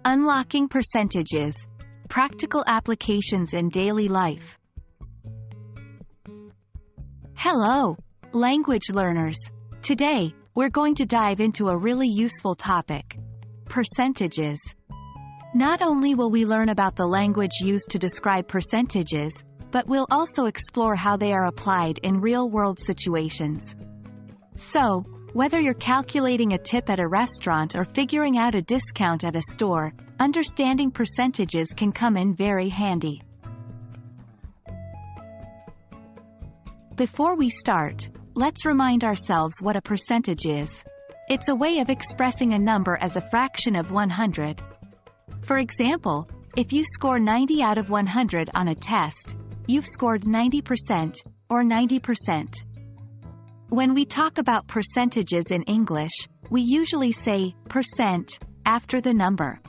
Unlocking percentages. Practical applications in daily life. Hello, language learners. Today, we're going to dive into a really useful topic: percentages. Not only will we learn about the language used to describe percentages, but we'll also explore how they are applied in real-world situations. So, whether you're calculating a tip at a restaurant or figuring out a discount at a store, understanding percentages can come in very handy. Before we start, let's remind ourselves what a percentage is. It's a way of expressing a number as a fraction of 100. For example, if you score 90 out of 100 on a test, you've scored 90%, or 90%. When we talk about percentages in English, we usually say percent after the number.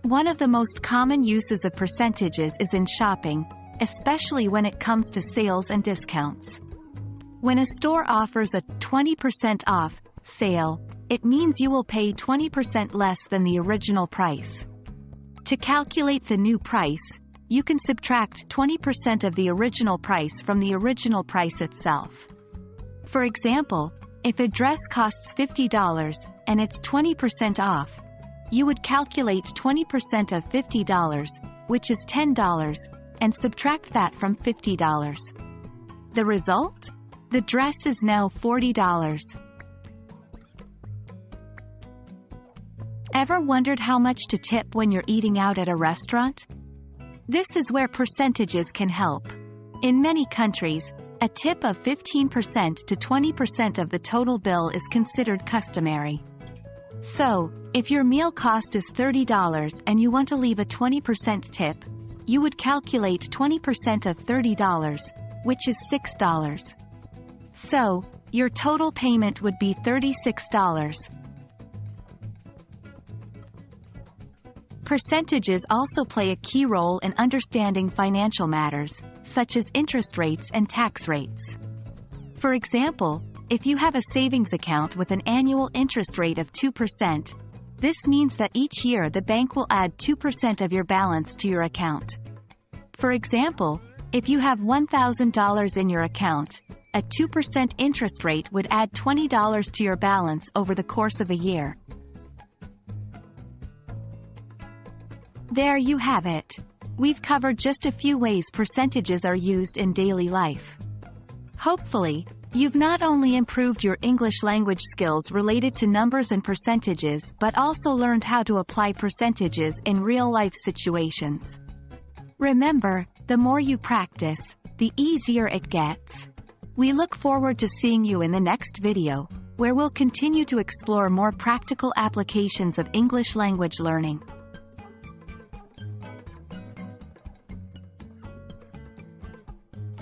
One of the most common uses of percentages is in shopping, especially when it comes to sales and discounts. When a store offers a 20% off sale, it means you will pay 20% less than the original price. To calculate the new price, you can subtract 20% of the original price from the original price itself. For example, if a dress costs $50 and it's 20% off, you would calculate 20% of $50, which is $10, and subtract that from $50. The result? The dress is now $40. Ever wondered how much to tip when you're eating out at a restaurant? This is where percentages can help. In many countries, a tip of 15% to 20% of the total bill is considered customary. So, if your meal cost is $30 and you want to leave a 20% tip, you would calculate 20% of $30, which is $6. So, your total payment would be $36. Percentages also play a key role in understanding financial matters, such as interest rates and tax rates. For example, if you have a savings account with an annual interest rate of 2%, this means that each year the bank will add 2% of your balance to your account. For example, if you have $1,000 in your account, a 2% interest rate would add $20 to your balance over the course of a year. There you have it. We've covered just a few ways percentages are used in daily life. Hopefully, you've not only improved your English language skills related to numbers and percentages but also learned how to apply percentages in real-life situations. Remember, the more you practice, the easier it gets. We look forward to seeing you in the next video, where we'll continue to explore more practical applications of English language learning.